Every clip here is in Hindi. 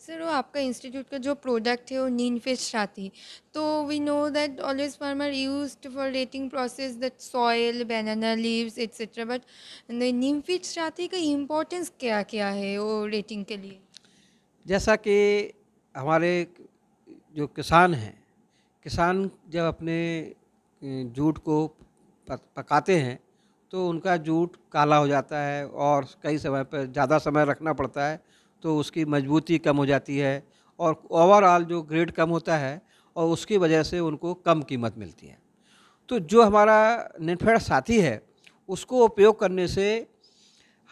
सर वो आपका इंस्टीट्यूट का जो प्रोडक्ट है वो नीम फिश शाती, तो we know that always farmer used for retting process that soil banana leaves etcetera, but neem fish शाती का इम्पोर्टेंस क्या क्या है वो रेटिंग के लिए? जैसा कि हमारे जो किसान हैं, किसान जब अपने जूट को पकाते हैं तो उनका जूट काला हो जाता है और कई समय पर ज़्यादा समय रखना पड़ता है, तो उसकी मजबूती कम हो जाती है और ओवरऑल जो ग्रेड कम होता है और उसकी वजह से उनको कम कीमत मिलती है। तो जो हमारा निनफेड साथी है उसको उपयोग करने से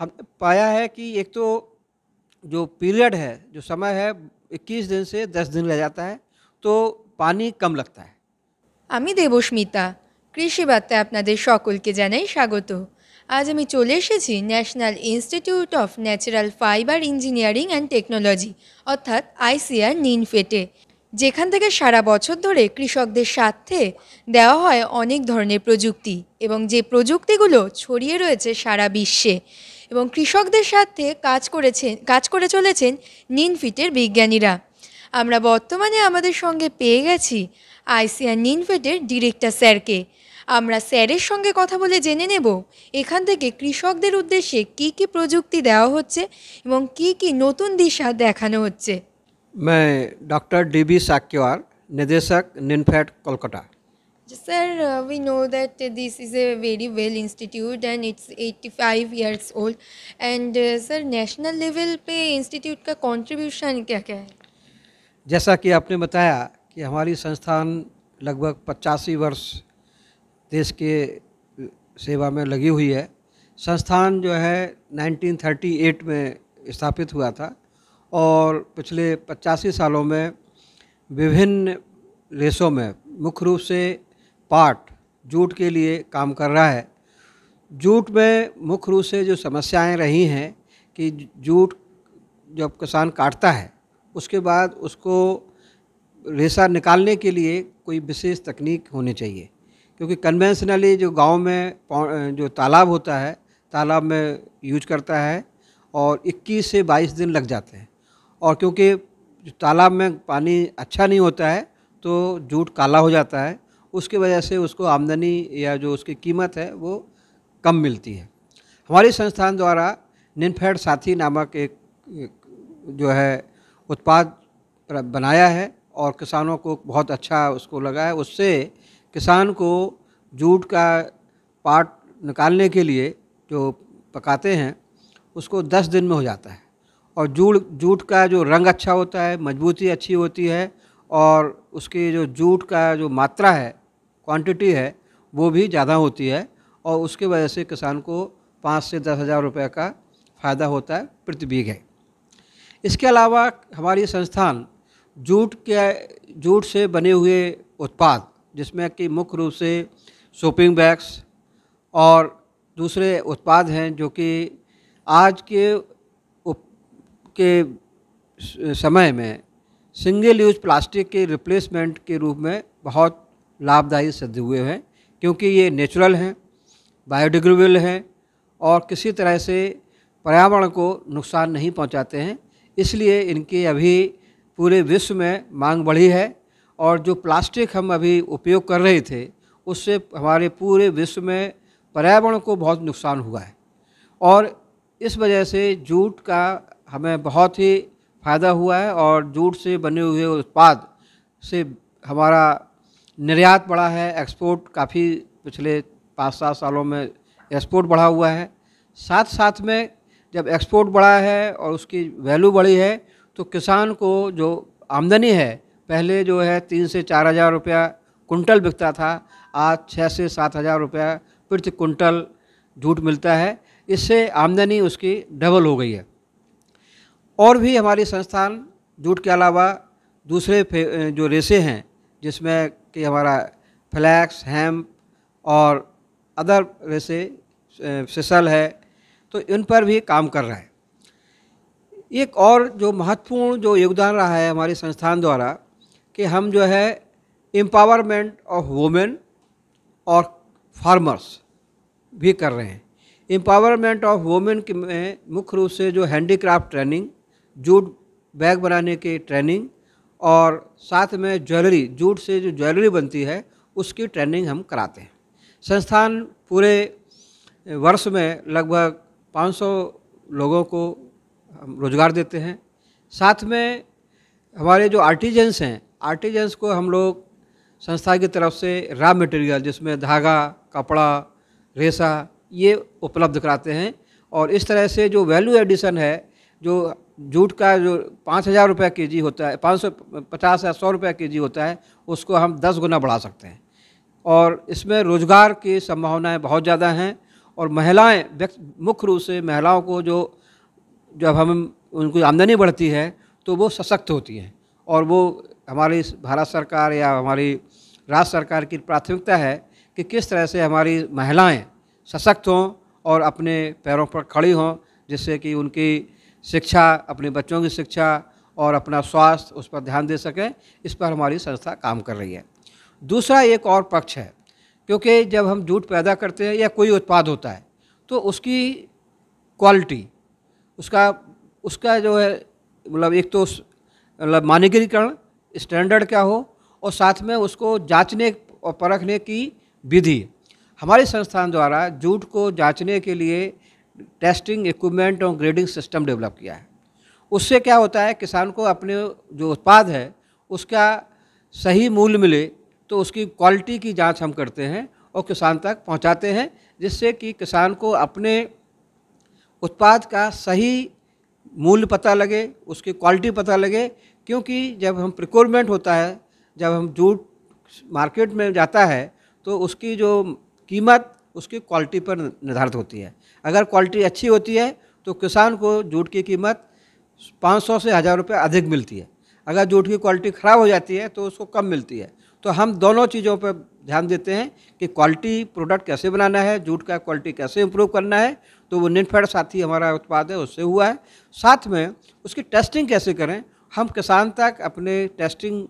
हम पाया है कि एक तो जो पीरियड है, जो समय है, 21 दिन से 10 दिन रह जाता है, तो पानी कम लगता है। আমি দেবস্মিতা, কৃষি বার্তায় আপনাদের সকলকে জানাই স্বাগত। আজ আমি চলে এসেছি national institute of natural fibre engineering and technology অর্থাৎ আইসিআর নিনফেটে, যেখান থেকে সারা বছর ধরে কৃষকদের স্বার্থে দেওয়া হয় অনেক ধরনের প্রযুক্তি এবং যে প্রযুক্তিগুলো ছড়িয়ে রয়েছে সারা বিশ্বে এবং কৃষকদের স্বার্থে কাজ করে চলেছেন নিনফিটের বিজ্ঞানীরা। আমরা বর্তমানে আমাদের সঙ্গে পেয়ে গেছি আইসিআর নিনফেটের ডিরেক্টর স্যারকে। আমরা স্যারের সঙ্গে কথা বলে জেনে নেব এখান থেকে কৃষকদের উদ্দেশ্যে কী কী প্রযুক্তি দেওয়া হচ্ছে এবং কী কী নতুন দিশা দেখানো হচ্ছে। मैं डॉक्टर DB साक्यवार, निदेशक निनफेड Kolkata. Sir, we know that this is a very well institute and it's 85 years old, and sir national level पे इंस्टीट्यूट का कंट्रीब्यूशन क्या क्या है? जैसा कि आपने बताया कि हमारी संस्थान लगभग 85 वर्ष देश के सेवा में लगी हुई है। संस्थान जो है 1938 में स्थापित हुआ था और पिछले 85 सालों में विभिन्न रेसों में मुख्य रूप से पाट जूट के लिए काम कर रहा है। जूट में मुख्य रूप से जो समस्याएं रही हैं कि जूट जब किसान काटता है उसके बाद उसको रेशा निकालने के लिए कोई विशेष तकनीक होनी चाहिए, क्योंकि कन्वेंशनली जो गांव में जो तालाब होता है, तालाब में यूज करता है और 21 से 22 दिन लग जाते हैं, और क्योंकि तालाब में पानी अच्छा नहीं होता है तो जूट काला हो जाता है, उसकी वजह से उसको आमदनी या जो उसकी कीमत है वो कम मिलती है। हमारी संस्थान द्वारा निनफेड साथी नामक एक जो है उत्पाद बनाया है और किसानों को बहुत अच्छा उसको लगा है। उससे किसान को जूट का पाट निकालने के लिए जो पकाते हैं उसको 10 दिन में हो जाता है, और जूट का जो रंग अच्छा होता है, मजबूती अच्छी होती है और उसकी जो जूट का जो मात्रा है, क्वांटिटी है, वो भी ज़्यादा होती है और उसके वजह से किसान को 5 से 10 हज़ार रुपये का फ़ायदा होता है प्रति बीघे। इसके अलावा हमारी संस्थान जूट से बने हुए उत्पाद, जिसमें कि मुख्य रूप से शॉपिंग बैग्स और दूसरे उत्पाद हैं जो कि आज के समय में सिंगल यूज प्लास्टिक के रिप्लेसमेंट के रूप में बहुत लाभदायी सिद्ध हुए हैं, क्योंकि ये नेचुरल हैं, बायोडिग्रेडेबल हैं और किसी तरह से पर्यावरण को नुकसान नहीं पहुंचाते हैं। इसलिए इनकी अभी पूरे विश्व में मांग बढ़ी है और जो प्लास्टिक हम अभी उपयोग कर रहे थे उससे हमारे पूरे विश्व में पर्यावरण को बहुत नुकसान हुआ है, और इस वजह से जूट का हमें बहुत ही फ़ायदा हुआ है और जूट से बने हुए उत्पाद से हमारा निर्यात बढ़ा है, एक्सपोर्ट काफ़ी पिछले 5-7 सालों में एक्सपोर्ट बढ़ा हुआ है। साथ साथ में जब एक्सपोर्ट बढ़ा है और उसकी वैल्यू बढ़ी है तो किसान को जो आमदनी है, पहले जो है 3 से 4 हज़ार रुपया कुंटल बिकता था, आज 6 से 7 हज़ार रुपया प्रति कुंटल जूट मिलता है। इससे आमदनी उसकी डबल हो गई है। और भी हमारी संस्थान जूट के अलावा दूसरे जो रेशे हैं, जिसमें कि हमारा फ्लैक्स, हेम्प और अदर रेशे, सिसल है, तो इन पर भी काम कर रहा है। एक और जो महत्वपूर्ण जो योगदान रहा है हमारी संस्थान द्वारा कि हम जो है एम्पावरमेंट ऑफ वुमेन और फार्मर्स भी कर रहे हैं। एम्पावरमेंट ऑफ वुमेन में मुख्य रूप से जो हैंडीक्राफ्ट ट्रेनिंग, जूट बैग बनाने की ट्रेनिंग और साथ में ज्वेलरी, जूट से जो ज्वेलरी बनती है उसकी ट्रेनिंग हम कराते हैं। संस्थान पूरे वर्ष में लगभग 500 लोगों को हम रोज़गार देते हैं। साथ में हमारे जो आर्टिजन्स हैं, आर्टिजन्स को हम लोग संस्था की तरफ से रॉ मटेरियल जिसमें धागा, कपड़ा, रेशा ये उपलब्ध कराते हैं। और इस तरह से जो वैल्यू एडिशन है, जो जूट का जो 5,000 रुपये केजी होता है, 550 या 100 रुपये केजी होता है, उसको हम 10 गुना बढ़ा सकते हैं। और इसमें रोज़गार की संभावनाएं बहुत ज़्यादा हैं। और महिलाएं, मुख्य रूप से महिलाओं को जब हम उनकी आमदनी बढ़ती है तो वो सशक्त होती हैं। और वो हमारी भारत सरकार या हमारी राज्य सरकार की प्राथमिकता है कि किस तरह से हमारी महिलाएं सशक्त हों और अपने पैरों पर खड़ी हों, जिससे कि उनकी शिक्षा, अपने बच्चों की शिक्षा और अपना स्वास्थ्य उस पर ध्यान दे सकें। इस पर हमारी संस्था काम कर रही है। दूसरा एक और पक्ष है, क्योंकि जब हम जूट पैदा करते हैं या कोई उत्पाद होता है तो उसकी क्वालिटी, उसका जो है मतलब एक तो मतलब मानकीकरण, स्टैंडर्ड क्या हो, और साथ में उसको जांचने और परखने की विधि। हमारे संस्थान द्वारा जूट को जांचने के लिए टेस्टिंग इक्विपमेंट और ग्रेडिंग सिस्टम डेवलप किया है। उससे क्या होता है, किसान को अपने जो उत्पाद है उसका सही मूल्य मिले, तो उसकी क्वालिटी की जांच हम करते हैं और किसान तक पहुंचाते हैं, जिससे कि किसान को अपने उत्पाद का सही मूल्य पता लगे, उसकी क्वालिटी पता लगे। क्योंकि जब हम प्रिक्योरमेंट होता है, जब हम जूट मार्केट में जाता है तो उसकी जो कीमत उसकी क्वालिटी पर निर्धारित होती है। अगर क्वालिटी अच्छी होती है तो किसान को जूट की कीमत 500 से 1,000 रुपये अधिक मिलती है। अगर जूट की क्वालिटी ख़राब हो जाती है तो उसको कम मिलती है। तो हम दोनों चीज़ों पर ध्यान देते हैं कि क्वालिटी प्रोडक्ट कैसे बनाना है, जूट का क्वालिटी कैसे इम्प्रूव करना है। तो वो निटफेड साथी हमारा उत्पाद है, उससे हुआ है। साथ में उसकी टेस्टिंग कैसे करें, हम किसान तक अपने टेस्टिंग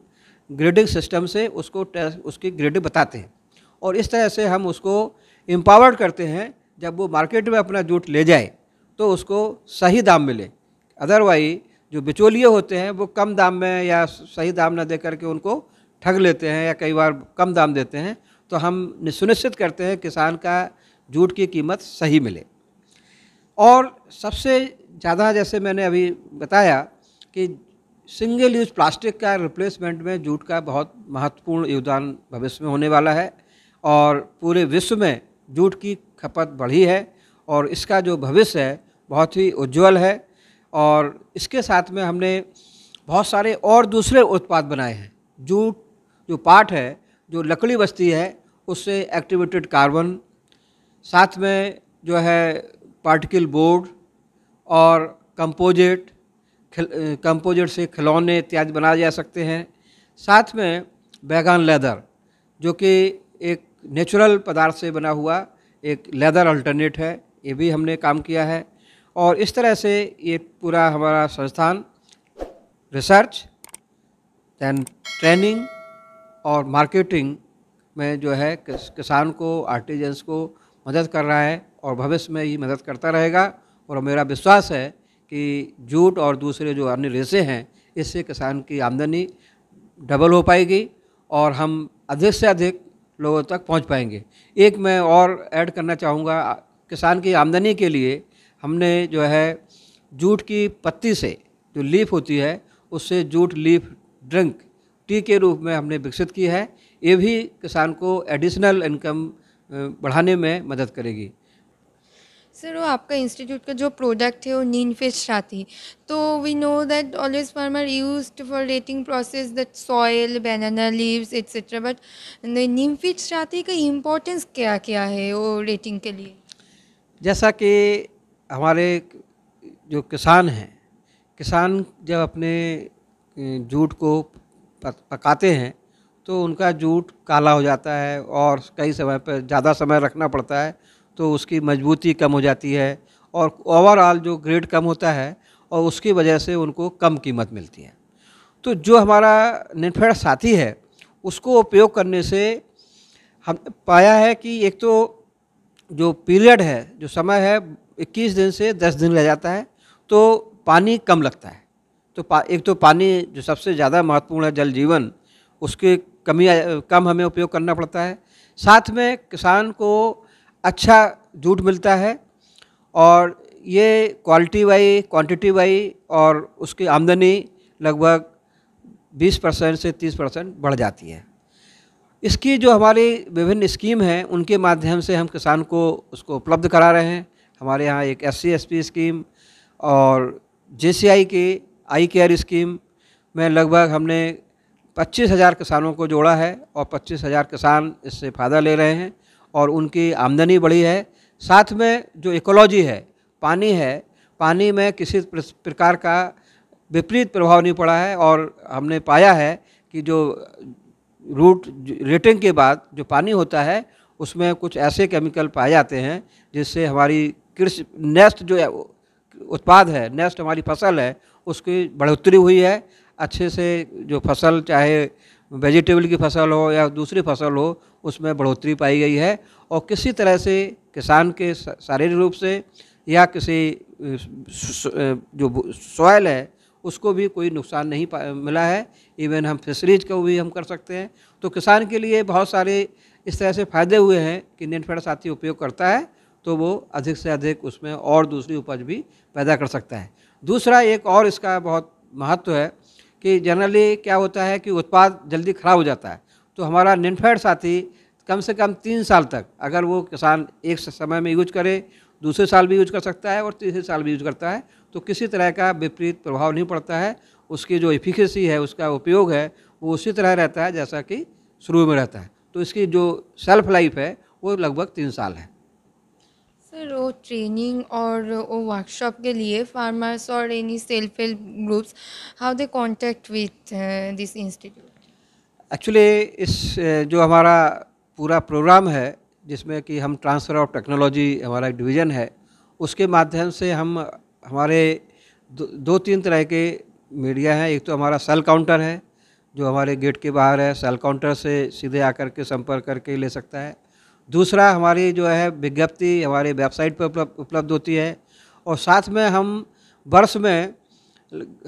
ग्रेडिंग सिस्टम से उसकी ग्रेडिंग बताते हैं। और इस तरह से हम उसको एम्पावर्ड करते हैं, जब वो मार्केट में अपना जूट ले जाए तो उसको सही दाम मिले। अदरवाइज जो बिचौलिए होते हैं वो कम दाम में या सही दाम ना दे करके उनको ठग लेते हैं या कई बार कम दाम देते हैं। तो हम सुनिश्चित करते हैं किसान का जूट की कीमत सही मिले। और सबसे ज़्यादा, जैसे मैंने अभी बताया कि सिंगल यूज प्लास्टिक का रिप्लेसमेंट में जूट का बहुत महत्वपूर्ण योगदान भविष्य में होने वाला है। और पूरे विश्व में जूट की खपत बढ़ी है और इसका जो भविष्य है बहुत ही उज्जवल है। और इसके साथ में हमने बहुत सारे और दूसरे उत्पाद बनाए हैं। जूट जो पाट है, जो लकड़ी बचती है, उससे एक्टिवेटेड कार्बन, साथ में जो है पार्टिकल बोर्ड और कंपोजिट से खिलौने इत्यादि बनाए जा सकते हैं। साथ में बैगान लेदर, जो कि एक नेचुरल पदार्थ से बना हुआ एक लेदर अल्टरनेट है, ये भी हमने काम किया है। और इस तरह से ये पूरा हमारा संस्थान रिसर्च, दैन ट्रेनिंग और मार्केटिंग में जो है किसान को, आर्टिजन्स को मदद कर रहा है और भविष्य में ये मदद करता रहेगा। और मेरा विश्वास है कि जूट और दूसरे जो अन्य रेशे हैं, इससे किसान की आमदनी डबल हो पाएगी और हम अधिक से अधिक लोगों तक पहुंच पाएंगे। एक मैं और ऐड करना चाहूँगा, किसान की आमदनी के लिए हमने जो है जूट की पत्ती से जो लीफ होती है, उससे जूट लीफ ड्रिंक टी के रूप में हमने विकसित की है। ये भी किसान को एडिशनल इनकम बढ़ाने में मदद करेगी। सर, वो आपका इंस्टीट्यूट का जो प्रोडक्ट है वो नीम फिश साथी, तो we know that always farmer used for retting process that soil, banana leaves etcetera, but neem fish साथी का इम्पोर्टेंस क्या क्या है वो रेटिंग के लिए? जैसा कि हमारे जो किसान हैं, किसान जब अपने जूट को पकाते हैं तो उनका जूट काला हो जाता है और कई समय पर ज़्यादा समय रखना पड़ता है, तो उसकी मजबूती कम हो जाती है और ओवरऑल जो ग्रेड कम होता है और उसकी वजह से उनको कम कीमत मिलती है। तो जो हमारा निटफेड साथी है, उसको उपयोग करने से हम पाया है कि एक तो जो पीरियड है, जो समय है, 21 दिन से 10 दिन रह जाता है, तो पानी कम लगता है। तो एक तो पानी जो सबसे ज़्यादा महत्वपूर्ण है, जल जीवन, उसके कम हमें उपयोग करना पड़ता है। साथ में किसान को अच्छा जूट मिलता है और ये क्वालिटी वाई क्वांटिटी वाई और उसकी आमदनी लगभग 20% से 30% बढ़ जाती है। इसकी जो हमारी विभिन्न स्कीम हैं उनके माध्यम से हम किसान को उसको उपलब्ध करा रहे हैं। हमारे यहाँ एक SC/SP स्कीम और JCI की आई केयर स्कीम में लगभग हमने 25,000 किसानों को जोड़ा है और 25,000 किसान इससे फ़ायदा ले रहे हैं और उनकी आमदनी बढ़ी है। साथ में जो इकोलॉजी है, पानी है, पानी में किसी प्रकार का विपरीत प्रभाव नहीं पड़ा है और हमने पाया है कि जो रूट रेटिंग के बाद जो पानी होता है उसमें कुछ ऐसे केमिकल पाए जाते हैं जिससे हमारी कृषि नेक्स्ट जो उत्पाद है, नेक्स्ट हमारी फसल है, उसकी बढ़ोतरी हुई है। अच्छे से जो फसल, चाहे वेजिटेबल की फसल हो या दूसरी फसल हो, उसमें बढ़ोतरी पाई गई है और किसी तरह से किसान के शारीरिक रूप से या किसी जो सॉइल है उसको भी कोई नुकसान नहीं मिला है। इवन हम फिशरीज को भी हम कर सकते हैं। तो किसान के लिए बहुत सारे इस तरह से फ़ायदे हुए हैं कि निमफेड साथी उपयोग करता है तो वो अधिक से अधिक उसमें और दूसरी उपज भी पैदा कर सकता है। दूसरा एक और इसका बहुत महत्व है कि जनरली क्या होता है कि उत्पाद जल्दी ख़राब हो जाता है, तो हमारा निमफेड साथी कम से कम 3 साल तक अगर वो किसान एक समय में यूज करे, दूसरे साल भी यूज कर सकता है और तीसरे साल भी यूज करता है, तो किसी तरह का विपरीत प्रभाव नहीं पड़ता है। उसकी जो एफिकेसी है, उसका उपयोग है, वो उसी तरह रहता है जैसा कि शुरू में रहता है। तो इसकी जो सेल्फ लाइफ है वो लगभग 3 साल है। सर, वो ट्रेनिंग और वो वर्कशॉप के लिए फार्मर्स और any self help groups, how they contact with this institute? Actually इस जो हमारा पूरा प्रोग्राम है जिसमें कि हम ट्रांसफ़र ऑफ टेक्नोलॉजी हमारा एक डिवीज़न है, उसके माध्यम से हम हमारे 2-3 तरह के मीडिया हैं। एक तो हमारा सेल काउंटर है जो हमारे गेट के बाहर है, सेल काउंटर से सीधे आकर के संपर्क करके ले सकता है। दूसरा हमारी जो है विज्ञप्ति हमारे वेबसाइट पर उपलब्ध होती है और साथ में हम वर्ष में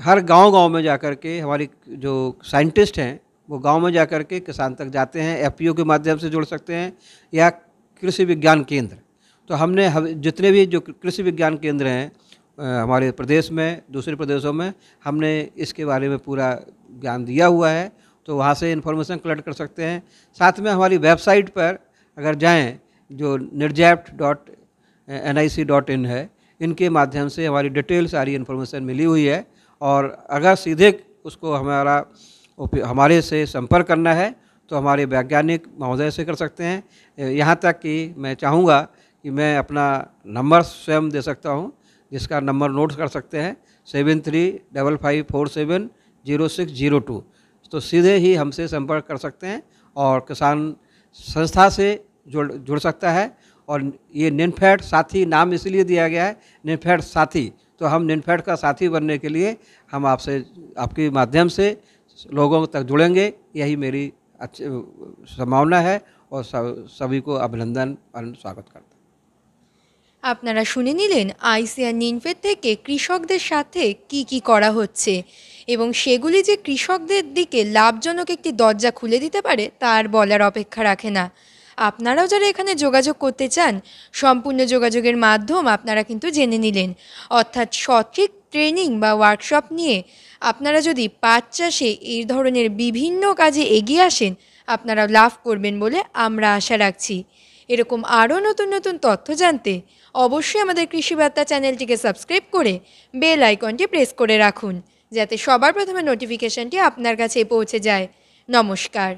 हर गांव-गांव में जाकर के हमारी जो साइंटिस्ट हैं वो गांव में जाकर के किसान तक जाते हैं। FPO के माध्यम से जुड़ सकते हैं या कृषि विज्ञान केंद्र। तो हमने जितने भी जो कृषि विज्ञान केंद्र हैं हमारे प्रदेश में, दूसरे प्रदेशों में, हमने इसके बारे में पूरा ज्ञान दिया हुआ है, तो वहाँ से इन्फॉर्मेशन कलेक्ट कर सकते हैं। साथ में हमारी वेबसाइट पर अगर जाएं जो nirjaft.nic.in है, इनके माध्यम से हमारी डिटेल सारी इन्फॉर्मेशन मिली हुई है और अगर सीधे उसको हमारे से संपर्क करना है तो हमारे वैज्ञानिक महोदय से कर सकते हैं। यहाँ तक कि मैं चाहूँगा कि मैं अपना नंबर स्वयं दे सकता हूँ, जिसका नंबर नोट कर सकते हैं 7355470602। तो सीधे ही हमसे संपर्क कर सकते हैं और किसान संस्था से जुड़ सकता है। और ये निमफेड साथी नाम इसलिए दिया गया है, निमफेड साथी, तो हम निमफेड का साथी बनने के लिए हम आपके माध्यम से लोगों तक जुड़ेंगे, यही मेरी अच्छी संभावना है और सभी को अभिनंदन और स्वागत करता हूं। আপনারা শুনে নিলেন আইসিআর নিমফেড থেকে কৃষকদের সাথে কি করা হচ্ছে এবং সেগুলি যে কৃষকদের দিকে লাভজনক একটি দরজা খুলে দিতে পারে তার বলার অপেক্ষা রাখে না। আপনারাও যারা এখানে যোগাযোগ করতে চান, সম্পূর্ণ যোগাযোগের মাধ্যম আপনারা কিন্তু জেনে নিলেন। অর্থাৎ সঠিক ট্রেনিং বা ওয়ার্কশপ নিয়ে আপনারা যদি পাট চাষে এই ধরনের বিভিন্ন কাজে এগিয়ে আসেন, আপনারা লাভ করবেন বলে আমরা আশা রাখছি। এরকম আরও নতুন নতুন তথ্য জানতে অবশ্যই আমাদের কৃষি বার্তা চ্যানেলটিকে সাবস্ক্রাইব করে বেল আইকনটি প্রেস করে রাখুন, যাতে সবার প্রথমে নোটিফিকেশনটি আপনার কাছে পৌঁছে যায়। নমস্কার।